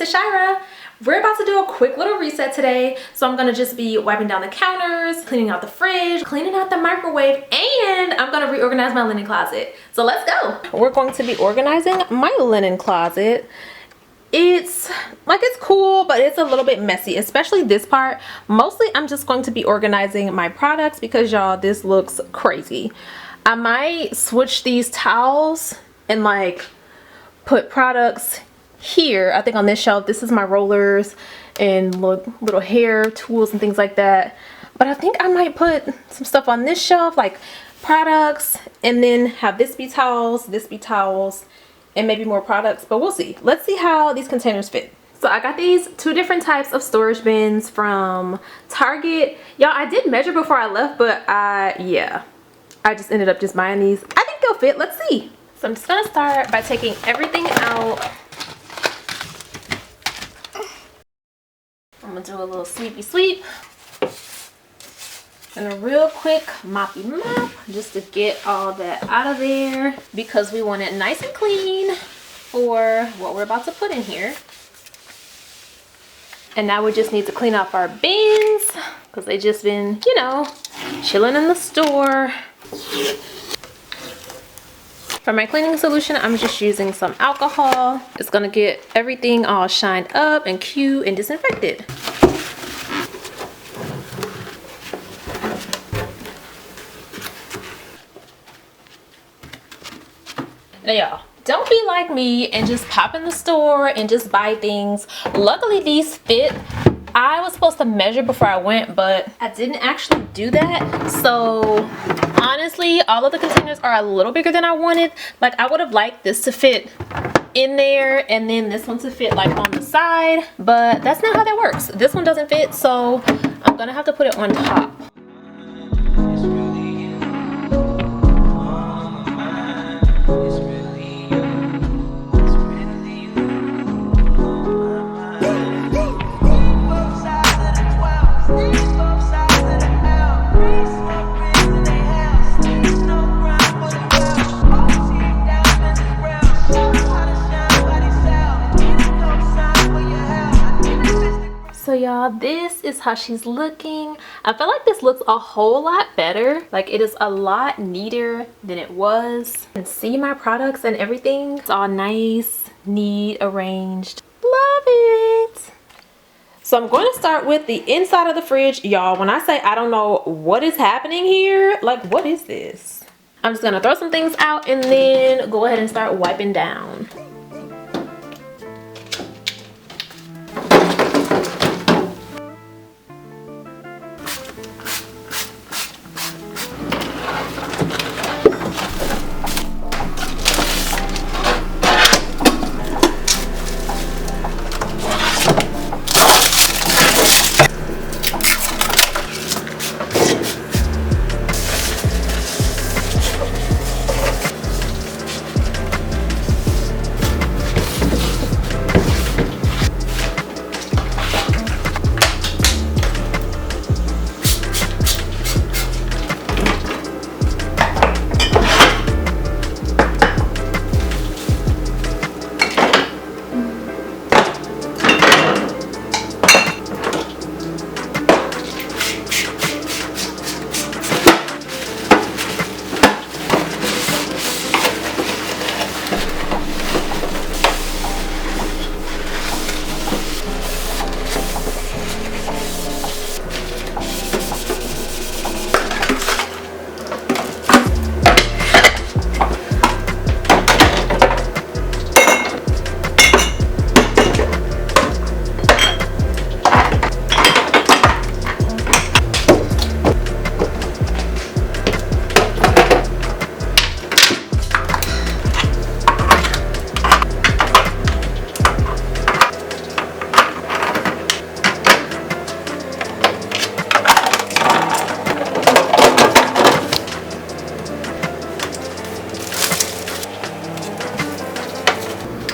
it's Shira. We're about to do a quick little reset today. So I'm gonna just be wiping down the counters, cleaning out the fridge, cleaning out the microwave, and I'm gonna reorganize my linen closet. So let's go. We're going to be organizing my linen closet. It's cool, but it's a little bit messy, especially this part. Mostly I'm just going to be organizing my products because y'all, this looks crazy. I might switch these towels and like put products here. I think on this shelf, this is my rollers and little hair tools and things like that. But I think I might put some stuff on this shelf, like products, and then have this be towels, and maybe more products, but we'll see. Let's see how these containers fit. So I got these two different types of storage bins from Target. Y'all, I did measure before I left, but yeah, I just ended up just buying these. I think they'll fit. Let's see. So I'm just gonna start by taking everything out. I'm gonna do a little sweepy sweep and a real quick moppy mop just to get all that out of there because we want it nice and clean for what we're about to put in here. And now we just need to clean up our bins because they just been, you know, chilling in the store. For my cleaning solution, I'm just using some alcohol. It's gonna get everything all shined up and cute and disinfected. Now y'all, don't be like me and just pop in the store and just buy things. Luckily these fit. I was supposed to measure before I went, but I didn't actually do that. So honestly, all of the containers are a little bigger than I wanted. Like I would have liked this to fit in there and then this one to fit like on the side, but that's not how that works. This one doesn't fit, so I'm gonna have to put it on top. So y'all, this is how she's looking. I feel like this looks a whole lot better. Like it is a lot neater than it was. And see my products and everything. It's all nice, neat, arranged. Love it. So I'm going to start with the inside of the fridge. Y'all, when I say I don't know what is happening here, like what is this? I'm just gonna throw some things out and then go ahead and start wiping down.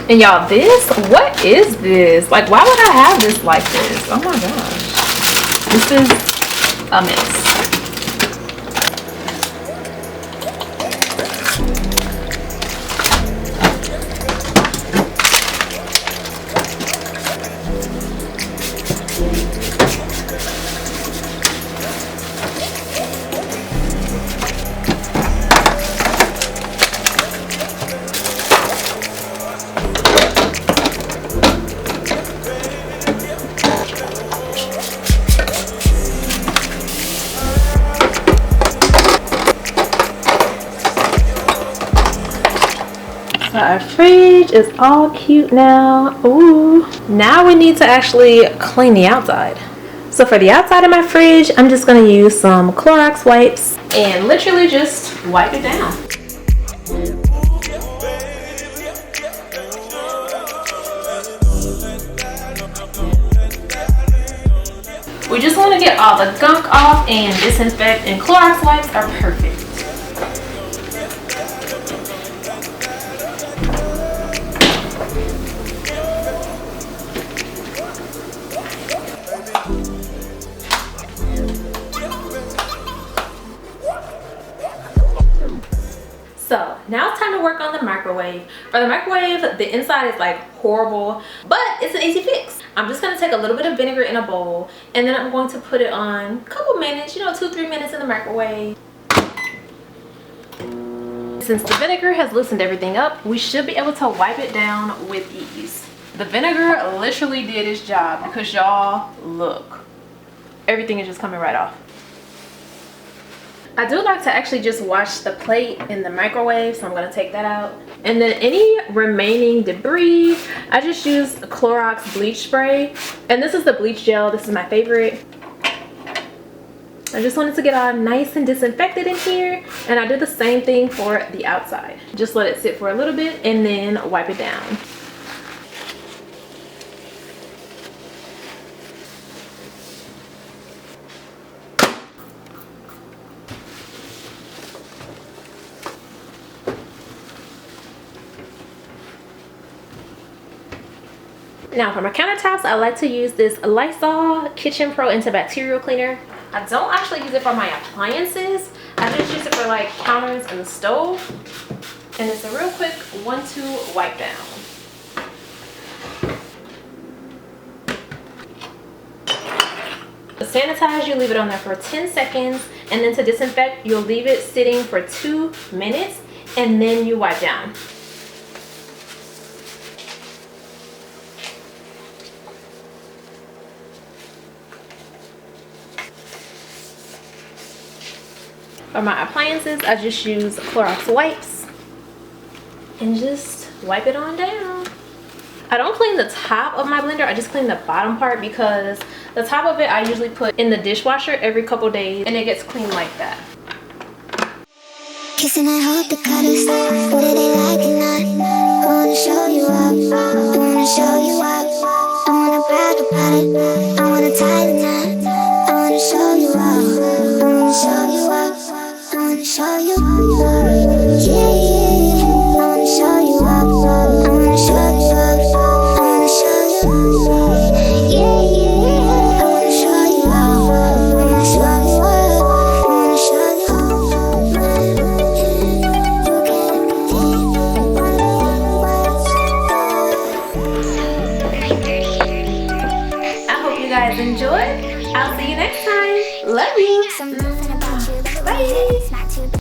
And y'all, what is this? Like, why would I have this like this? Oh my gosh. This is a mess. our fridge is all cute now. Ooh. Now we need to actually clean the outside. So for the outside of my fridge, I'm just gonna use some Clorox wipes and literally just wipe it down. We just want to get all the gunk off and disinfect, and Clorox wipes are perfect. So now it's time to work on the microwave. For the microwave, the inside is like horrible, but it's an easy fix. I'm just gonna take a little bit of vinegar in a bowl, and then I'm going to put it on a couple minutes, 2-3 minutes in the microwave. Since the vinegar has loosened everything up, we should be able to wipe it down with ease. The vinegar literally did its job because y'all, look, everything is just coming right off. I do like to actually just wash the plate in the microwave, so I'm going to take that out. And then any remaining debris, I just use Clorox bleach spray. And this is the bleach gel. This is my favorite. I just wanted to get all nice and disinfected in here. And I do the same thing for the outside. Just let it sit for a little bit and then wipe it down. Now for my countertops, I like to use this Lysol Kitchen Pro antibacterial cleaner. I don't actually use it for my appliances. I just use it for like counters and the stove. And it's a real quick 1-2 wipe down. To sanitize, you leave it on there for 10 seconds. And then to disinfect, you'll leave it sitting for 2 minutes. And then you wipe down. For my appliances, I just use Clorox wipes and just wipe it on down. I don't clean the top of my blender, I just clean the bottom part because the top of it I usually put in the dishwasher every couple days and it gets cleaned like that. Kissing, I hope the cutters, whether they like it or not. I wanna show you up, I wanna show you up. I wanna brag about it, I wanna tie the knot. I wanna show you up, I wanna show you up. I wanna show you, yeah. I wanna show you up, I wanna show you up. I wanna show you, yeah. I wanna show you up, I wanna show you up. I wanna show you. I hope you guys enjoyed. I'll see you next time. Love you. Bye.